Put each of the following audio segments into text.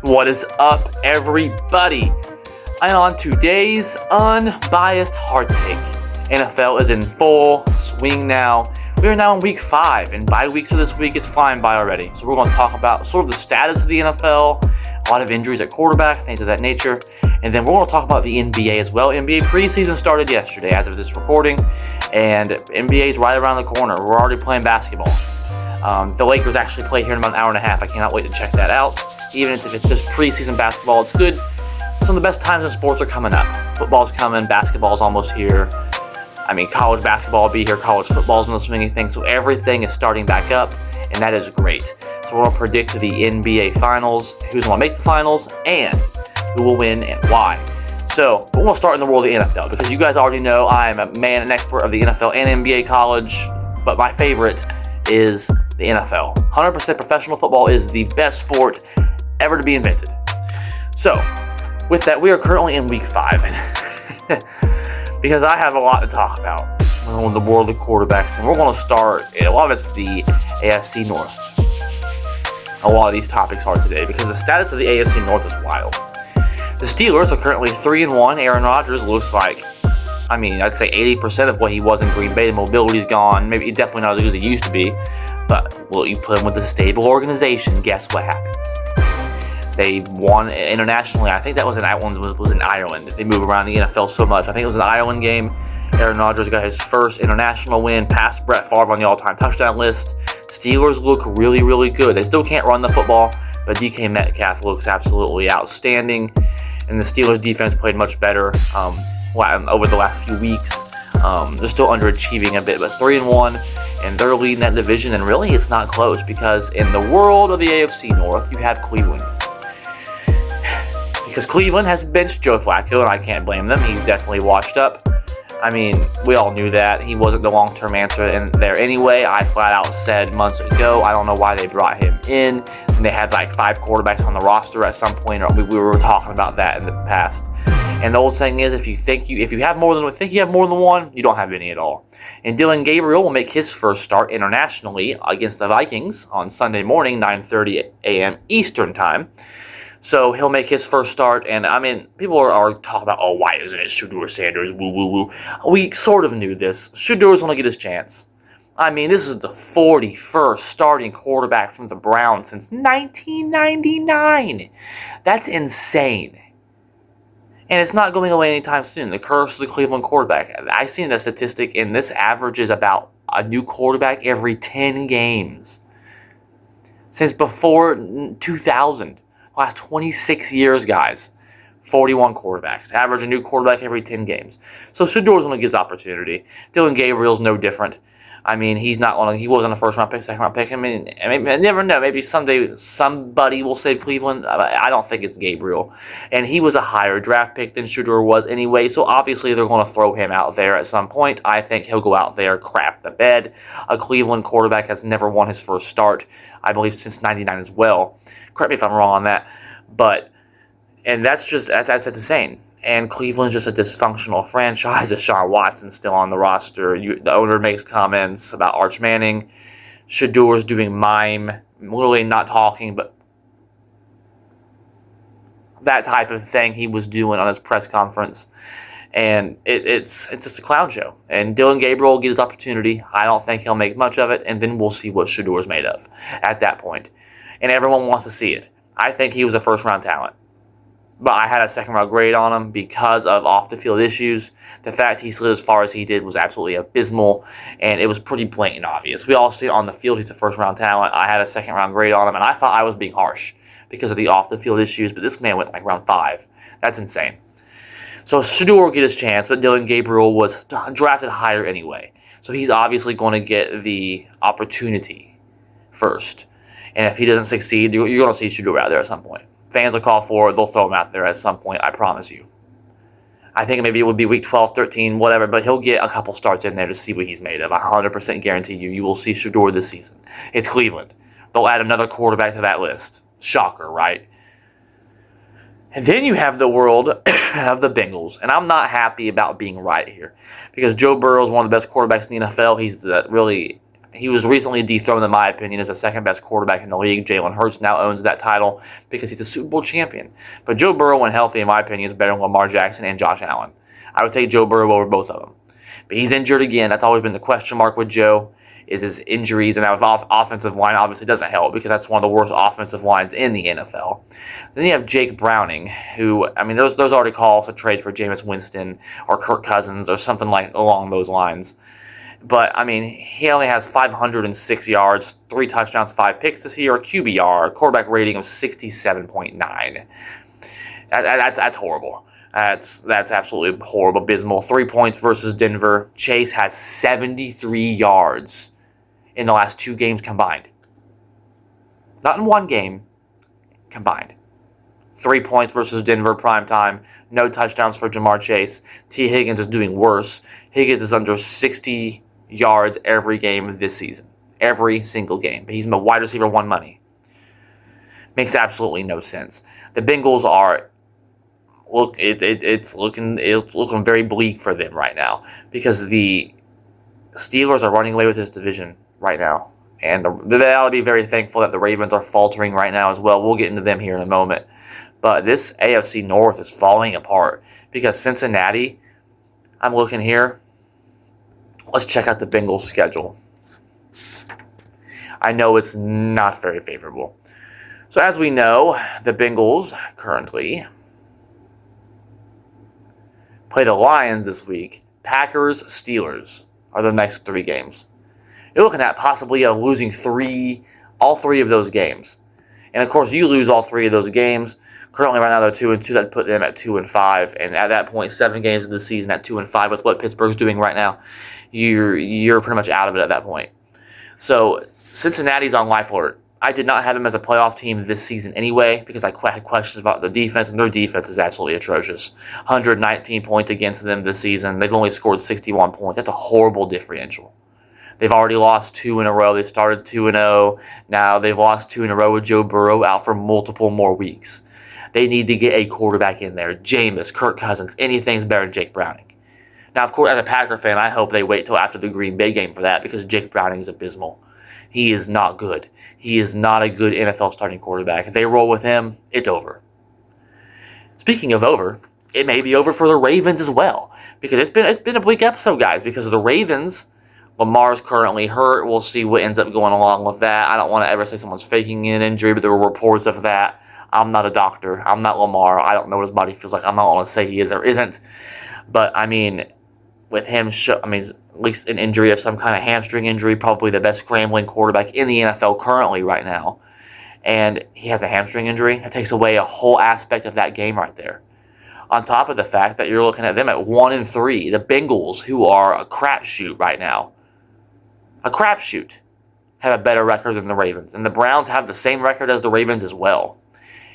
What is up, everybody? And on today's unbiased hard take, NFL is in full swing now. We are now in week 5, and bye weeks for this week, it's flying by already. So we're going to talk about sort of the status of the NFL, a lot of injuries at quarterback, things of that nature, and then we're going to talk about the NBA as well. NBA preseason started yesterday as of this recording, and NBA is right around the corner. We're already playing basketball. The Lakers actually play here in about an hour and a half. I cannot wait to check that out. Even if it's just preseason basketball, it's good. Some of the best times in sports are coming up. Football's coming, basketball's almost here. I mean, college basketball will be here, college football's in the swing of things, so everything is starting back up, and that is great. So we're going to predict the NBA Finals, who's going to make the Finals, and who will win and why. So, we're going to start in the world of the NFL, because you guys already know I'm a man and expert of the NFL and NBA college, but my favorite is the NFL. 100% professional football is the best sport ever to be invented. So, with that, we are currently in week 5. Because I have a lot to talk about in the world of quarterbacks, and we're going to start, a lot of it's the AFC North. A lot of these topics are today, because the status of the AFC North is wild. The Steelers are currently 3-1. Aaron Rodgers looks like, I'd say 80% of what he was in Green Bay. The mobility's gone. Maybe definitely not as good as he used to be. But, well, you put him with a stable organization, guess what happens? They won internationally. I think that was in Ireland. They move around the NFL so much. I think it was an Ireland game. Aaron Rodgers got his first international win, past Brett Favre on the all-time touchdown list. Steelers look really, really good. They still can't run the football, but DK Metcalf looks absolutely outstanding. And the Steelers defense played much better over the last few weeks. They're still underachieving a bit, but 3-1, and they're leading that division. And really, it's not close, because in the world of the AFC North, you have Cleveland. Because Cleveland has benched Joe Flacco, and I can't blame them. He's definitely washed up. We all knew that. He wasn't the long-term answer in there anyway. I flat out said months ago, I don't know why they brought him in. And they had like 5 quarterbacks on the roster at some point, or we were talking about that in the past. And the old saying is, if you have more than one, you don't have any at all. And Dillon Gabriel will make his first start internationally against the Vikings on Sunday morning, 9:30 a.m. Eastern Time. So he'll make his first start, and people are talking about, oh, why isn't it Shedeur Sanders, woo, woo, woo. We sort of knew this. Shedur's going to get his chance. This is the 41st starting quarterback from the Browns since 1999. That's insane. And it's not going away anytime soon. The curse of the Cleveland quarterback. I've seen a statistic, and this averages about a new quarterback every 10 games. Since before 2000. Last 26 years, guys. 41 quarterbacks. Average a new quarterback every 10 games. So Shedur's going to get his opportunity. Dillon Gabriel's no different. He wasn't a first-round pick, second-round pick. I never know. Maybe someday somebody will save Cleveland. I don't think it's Gabriel. And he was a higher draft pick than Shedeur was anyway, so obviously they're going to throw him out there at some point. I think he'll go out there, crap the bed. A Cleveland quarterback has never won his first start, I believe, since 99 as well. Correct me if I'm wrong on that. That's insane. And Cleveland's just a dysfunctional franchise. Deshaun Watson's still on the roster. The owner makes comments about Arch Manning. Shedeur's doing mime, literally not talking, but that type of thing he was doing on his press conference. And it's just a clown show. And Dillon Gabriel will get his opportunity. I don't think he'll make much of it, and then we'll see what Shedeur's made of at that point. And everyone wants to see it. I think he was a first-round talent. But I had a second-round grade on him because of off-the-field issues. The fact he slid as far as he did was absolutely abysmal, and it was pretty blatant obvious. We all see it on the field. He's a first-round talent. I had a second-round grade on him, and I thought I was being harsh because of the off-the-field issues, but this man went like round 5. That's insane. So Shedeur will get his chance, but Dillon Gabriel was drafted higher anyway. So he's obviously going to get the opportunity first. And if he doesn't succeed, you're going to see Shedeur out there at some point. Fans will call for it. They'll throw him out there at some point, I promise you. I think maybe it would be week 12, 13, whatever, but he'll get a couple starts in there to see what he's made of. I 100% guarantee you will see Shedeur this season. It's Cleveland. They'll add another quarterback to that list. Shocker, right? And then you have the world of the Bengals. And I'm not happy about being right here. Because Joe Burrow is one of the best quarterbacks in the NFL. he was recently dethroned, in my opinion, as the second best quarterback in the league. Jalen Hurts now owns that title because he's a Super Bowl champion. But Joe Burrow, when healthy, in my opinion, is better than Lamar Jackson and Josh Allen. I would take Joe Burrow over both of them. But he's injured again. That's always been the question mark with Joe, is his injuries. And that offensive line obviously doesn't help because that's one of the worst offensive lines in the NFL. Then you have Jake Browning, who, I mean, there's already calls to trade for Jameis Winston or Kirk Cousins or something like along those lines. But, I mean, he only has 506 yards, 3 touchdowns, 5 picks this year, a QBR, a quarterback rating of 67.9. That's horrible. That's absolutely horrible, abysmal. 3 points versus Denver. Chase has 73 yards in the last 2 games combined. Not in one game, combined. 3 points versus Denver primetime. No touchdowns for Jamar Chase. T. Higgins is doing worse. Higgins is under 60 yards every game this season. Every single game. But he's a wide receiver 1 money. Makes absolutely no sense. The Bengals are... It's looking very bleak for them right now because the Steelers are running away with this division right now, and they ought to be very thankful that the Ravens are faltering right now as well. We'll get into them here in a moment, but this AFC North is falling apart because Cincinnati. I'm looking here. Let's check out the Bengals' schedule. I know it's not very favorable. So as we know, the Bengals currently play the Lions this week. Packers, Steelers are the next 3 games. You're looking at possibly losing all three of those games. And of course, you lose all 3 of those games. Currently, right now, they're 2-2. That put them at 2-5. And at that point, 7 games of the season at 2-5 with what Pittsburgh's doing right now, you're pretty much out of it at that point. So Cincinnati's on life alert. I did not have them as a playoff team this season anyway because I had questions about the defense, and their defense is absolutely atrocious. 119 points against them this season. They've only scored 61 points. That's a horrible differential. They've already lost 2 in a row. They started 2-0. Now they've lost 2 in a row with Joe Burrow out for multiple more weeks. They need to get a quarterback in there. Jameis, Kirk Cousins, anything's better than Jake Browning. Now, of course, as a Packer fan, I hope they wait till after the Green Bay game for that because Jake Browning is abysmal. He is not good. He is not a good NFL starting quarterback. If they roll with him, it's over. Speaking of over, it may be over for the Ravens as well. Because it's been a bleak episode, guys. Because of the Ravens, Lamar's currently hurt. We'll see what ends up going along with that. I don't want to ever say someone's faking an injury, but there were reports of that. I'm not a doctor. I'm not Lamar. I don't know what his body feels like. I'm not going to say he is or isn't. But, I mean, with him, at least an injury of some kind of hamstring injury, probably the best scrambling quarterback in the NFL currently right now. And he has a hamstring injury. It takes away a whole aspect of that game right there. On top of the fact that you're looking at them at 1-3, the Bengals, who are a crapshoot right now, a crapshoot, have a better record than the Ravens. And the Browns have the same record as the Ravens as well.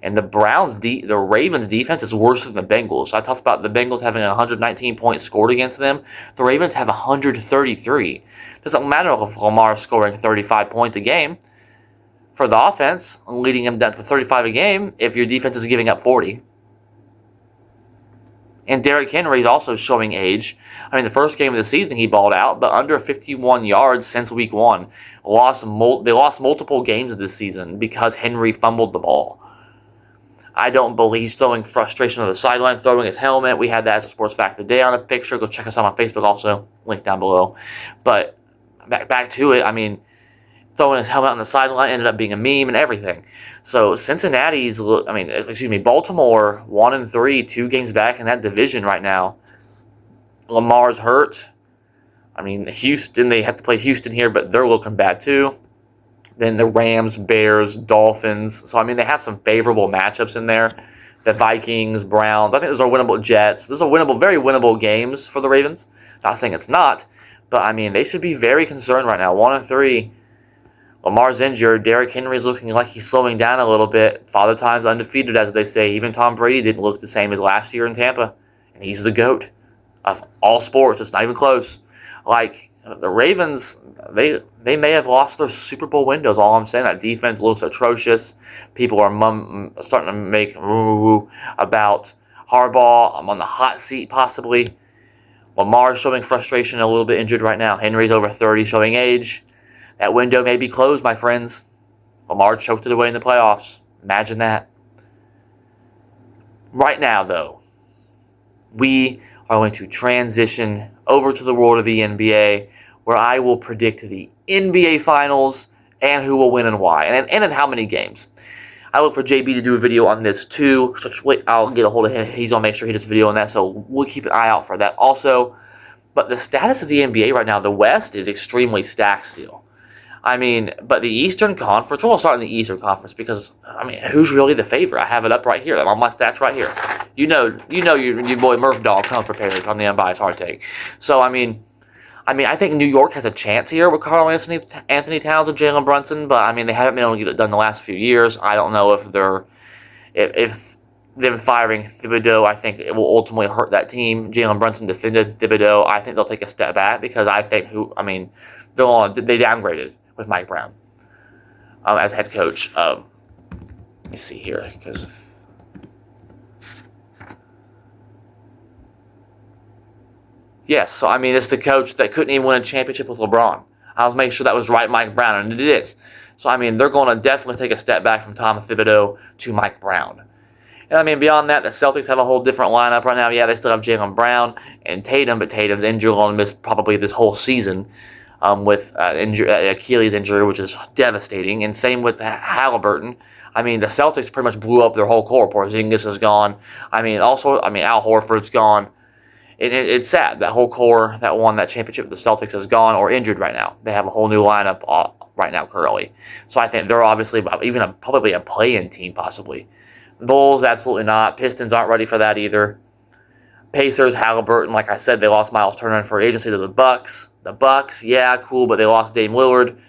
And the Ravens' defense is worse than the Bengals. I talked about the Bengals having 119 points scored against them. The Ravens have 133. Doesn't matter if Lamar's scoring 35 points a game for the offense, leading them down to 35 a game if your defense is giving up 40. And Derrick Henry is also showing age. I mean, the first game of the season he balled out, but under 51 yards since week 1. They lost multiple games this season because Henry fumbled the ball. I don't believe he's throwing frustration on the sideline, throwing his helmet. We had that as a Sports Fact of the Day on a picture. Go check us out on Facebook also. Link down below. But back to it, I mean, throwing his helmet on the sideline ended up being a meme and everything. So Baltimore 1-3, 2 games back in that division right now. Lamar's hurt. I mean, Houston, they have to play Houston here, but they're looking bad too. Then the Rams, Bears, Dolphins. So, I mean, they have some favorable matchups in there. The Vikings, Browns. I think those are winnable. Jets. Those are winnable, very winnable games for the Ravens. Not saying it's not, but, I mean, they should be very concerned right now. 1-3. Lamar's injured. Derrick Henry's looking like he's slowing down a little bit. Father Time's undefeated, as they say. Even Tom Brady didn't look the same as last year in Tampa. And he's the GOAT of all sports. It's not even close. Like, the Ravens, they may have lost their Super Bowl windows. All I'm saying, that defense looks atrocious. People are starting to make about Harbaugh. I'm on the hot seat, possibly. Lamar's showing frustration, a little bit injured right now. Henry's over 30, showing age. That window may be closed, my friends. Lamar choked it away in the playoffs. Imagine that. Right now, though, we are going to transition over to the world of the NBA, where I will predict the NBA Finals and who will win and why, and in how many games. I look for JB to do a video on this too. I'll get a hold of him. He's going to make sure he does a video on that, so we'll keep an eye out for that also. But the status of the NBA right now, the West is extremely stacked still. I mean, but the Eastern Conference, we'll start in the Eastern Conference because, I mean, who's really the favorite? I have it up right here. I'm on my stats right here. You know your boy Murph Dog comes prepared on the Unbiased Hard Take. So, I mean, I think New York has a chance here with Karl-Anthony Towns and Jalen Brunson, but, I mean, they haven't been able to get it done the last few years. I don't know if them firing Thibodeau, I think it will ultimately hurt that team. Jalen Brunson defended Thibodeau. I think they'll take a step back because I think they downgraded with Mike Brown as head coach. Let me see here, because yes, so I mean it's the coach that couldn't even win a championship with LeBron. I was making sure that was right, Mike Brown, and it is. So I mean they're going to definitely take a step back from Tom Thibodeau to Mike Brown. And I mean beyond that, the Celtics have a whole different lineup right now. Yeah, they still have Jaylen Brown and Tatum, but Tatum's injured, going to miss probably this whole season. With Achilles injury, which is devastating, and same with Halliburton. I mean, the Celtics pretty much blew up their whole core. Porzingis is gone. Al Horford's gone. It's sad. That whole core that won that championship with the Celtics is gone or injured right now. They have a whole new lineup right now currently. So I think they're obviously probably a play-in team possibly. Bulls, absolutely not. Pistons aren't ready for that either. Pacers, Halliburton, like I said, they lost Miles Turner for agency to the Bucks. The Bucks, yeah, cool, but they lost Dame Lillard.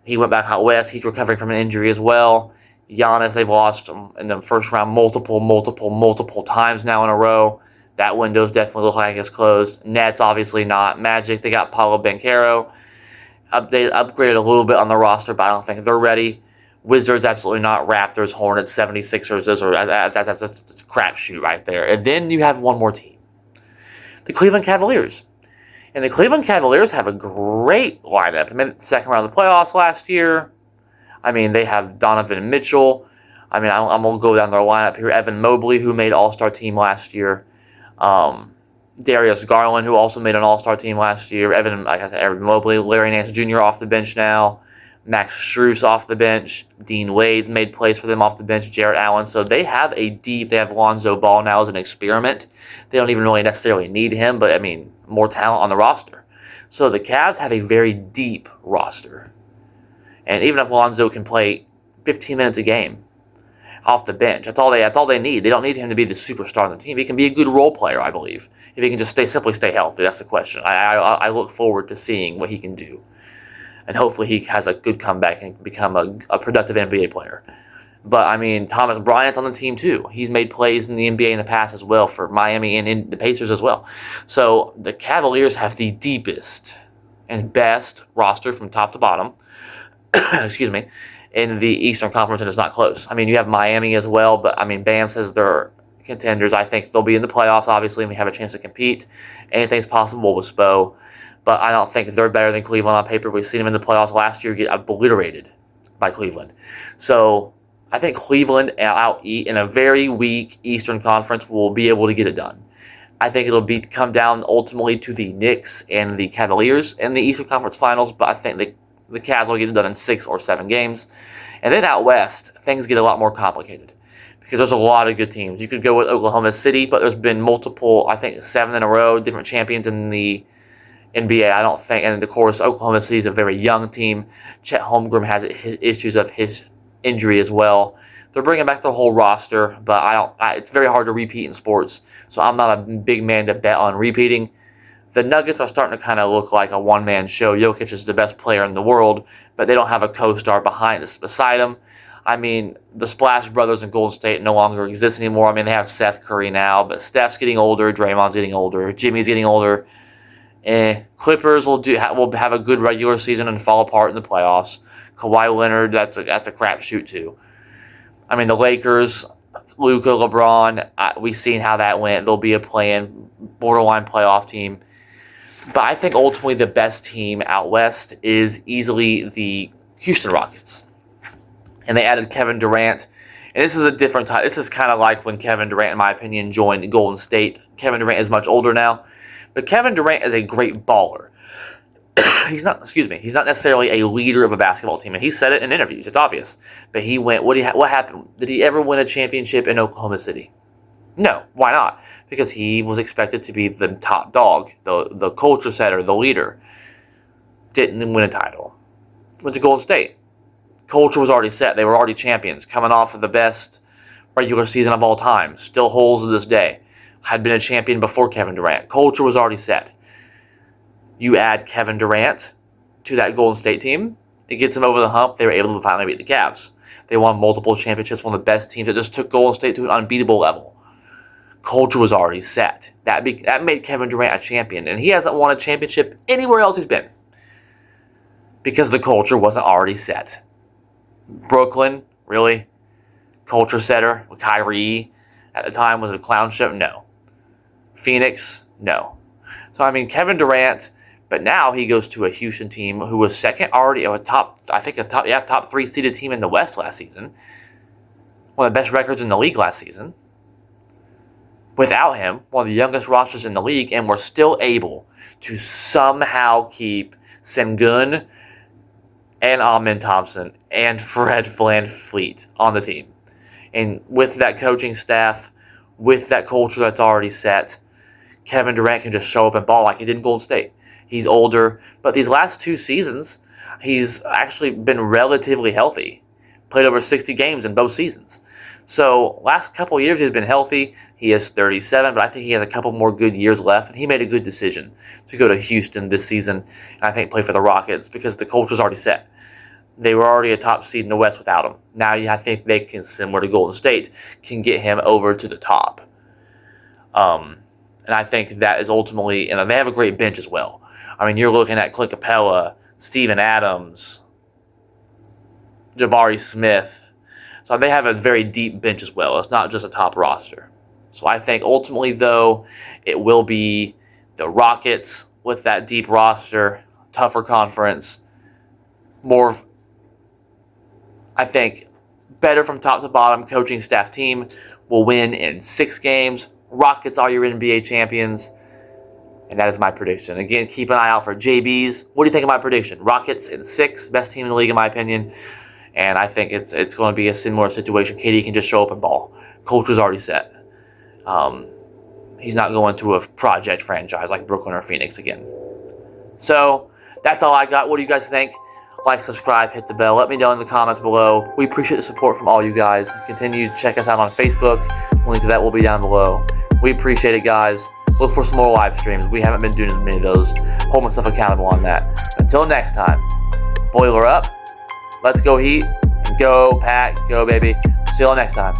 He went back out west. He's recovering from an injury as well. Giannis, they've lost in the first round multiple times now in a row. That window's definitely looks like it's closed. Nets, obviously not. Magic, they got Paolo Banchero. They upgraded a little bit on the roster, but I don't think they're ready. Wizards, absolutely not. Raptors, Hornets, 76ers, that's a crapshoot right there. And then you have one more team. The Cleveland Cavaliers. And the Cleveland Cavaliers have a great lineup. I mean, second round of the playoffs last year. I mean, they have Donovan Mitchell. I mean, I'm going to go down their lineup here. Evan Mobley, who made All-Star team last year. Darius Garland, who also made an All-Star team last year. Evan Mobley. Larry Nance Jr. off the bench now. Max Strus off the bench. Dean Wade's made plays for them off the bench. Jarrett Allen. So they have they have Lonzo Ball now as an experiment. They don't even really necessarily need him, but I mean, more talent on the roster. So the Cavs have a very deep roster. And even if Lonzo can play 15 minutes a game off the bench, that's all they need. They don't need him to be the superstar on the team. He can be a good role player, I believe. If he can just simply stay healthy, that's the question. I look forward to seeing what he can do. And hopefully he has a good comeback and become a productive NBA player. But, I mean, Thomas Bryant's on the team, too. He's made plays in the NBA in the past as well for Miami and in the Pacers as well. So, the Cavaliers have the deepest and best roster from top to bottom, excuse me, in the Eastern Conference, and it's not close. I mean, you have Miami as well, but, I mean, Bam says they're contenders. I think they'll be in the playoffs, obviously, and we have a chance to compete. Anything's possible with Spo, but I don't think they're better than Cleveland on paper. We've seen them in the playoffs last year get obliterated by Cleveland. So, I think Cleveland out in a very weak Eastern Conference will be able to get it done. I think it'll come down ultimately to the Knicks and the Cavaliers in the Eastern Conference Finals, but I think the Cavs will get it done in 6 or 7 games. And then out west, things get a lot more complicated because there's a lot of good teams. You could go with Oklahoma City, but there's been multiple, I think 7 in a row, different champions in the NBA. I don't think, and of course, Oklahoma City is a very young team. Chet Holmgren has his issues of his injury as well. They're bringing back the whole roster, but it's very hard to repeat in sports, so I'm not a big man to bet on repeating. The Nuggets are starting to kind of look like a one-man show. Jokic is the best player in the world, but they don't have a co-star beside him. I mean, the Splash Brothers in Golden State no longer exist anymore. I mean, they have Seth Curry now, but Steph's getting older, Draymond's getting older, Jimmy's getting older. Clippers will have a good regular season and fall apart in the playoffs. Kawhi Leonard, that's a crapshoot too. I mean, the Lakers, Luka, LeBron, we've seen how that went. They'll be a borderline playoff team. But I think ultimately the best team out west is easily the Houston Rockets. And they added Kevin Durant. And this is a different type. This is kind of like when Kevin Durant, in my opinion, joined Golden State. Kevin Durant is much older now. But Kevin Durant is a great baller. He's not necessarily a leader of a basketball team. And he said it in interviews. It's obvious. But he went, what happened? Did he ever win a championship in Oklahoma City? No. Why not? Because he was expected to be the top dog, the culture setter, the leader. Didn't win a title. Went to Golden State. Culture was already set. They were already champions, coming off of the best regular season of all time. Still holds to this day. Had been a champion before Kevin Durant. Culture was already set. You add Kevin Durant to that Golden State team, it gets them over the hump. They were able to finally beat the Cavs. They won multiple championships, one of the best teams that just took Golden State to an unbeatable level. Culture was already set. That made Kevin Durant a champion, and he hasn't won a championship anywhere else he's been because the culture wasn't already set. Brooklyn, really? Culture setter with Kyrie at the time was a clown show? No. Phoenix? No. So, I mean, Kevin Durant, but now he goes to a Houston team who was second already, a top 3 seeded team in the West last season. One of the best records in the league last season. Without him, one of the youngest rosters in the league, and we're still able to somehow keep Sengun and Amen Thompson and Fred VanVleet on the team. And with that coaching staff, with that culture that's already set, Kevin Durant can just show up and ball like he did in Golden State. He's older, but these last 2 seasons, he's actually been relatively healthy. Played over 60 games in both seasons. So last couple years he's been healthy. He is 37, but I think he has a couple more good years left, and he made a good decision to go to Houston this season, and I think play for the Rockets because the culture's already set. They were already a top seed in the West without him. Now I think they can, similar to Golden State, can get him over to the top. And I think that is ultimately, and they have a great bench as well. I mean, you're looking at Clint Capella, Steven Adams, Jabari Smith. So they have a very deep bench as well. It's not just a top roster. So I think ultimately, though, it will be the Rockets with that deep roster, tougher conference, more, I think, better from top to bottom coaching staff team will win in 6 games. Rockets are your NBA champions. And that is my prediction. Again, keep an eye out for JB's. What do you think of my prediction? Rockets in 6, best team in the league in my opinion. And I think it's going to be a similar situation. KD can just show up and ball. Culture's already set. He's not going to a project franchise like Brooklyn or Phoenix again. So, that's all I got. What do you guys think? Like, subscribe, hit the bell. Let me know in the comments below. We appreciate the support from all you guys. Continue to check us out on Facebook. Link to that will be down below. We appreciate it, guys. Look for some more live streams. We haven't been doing as many of those. Hold myself accountable on that. Until next time, boiler up. Let's go Heat. Go Pack. Go, baby. See you all next time.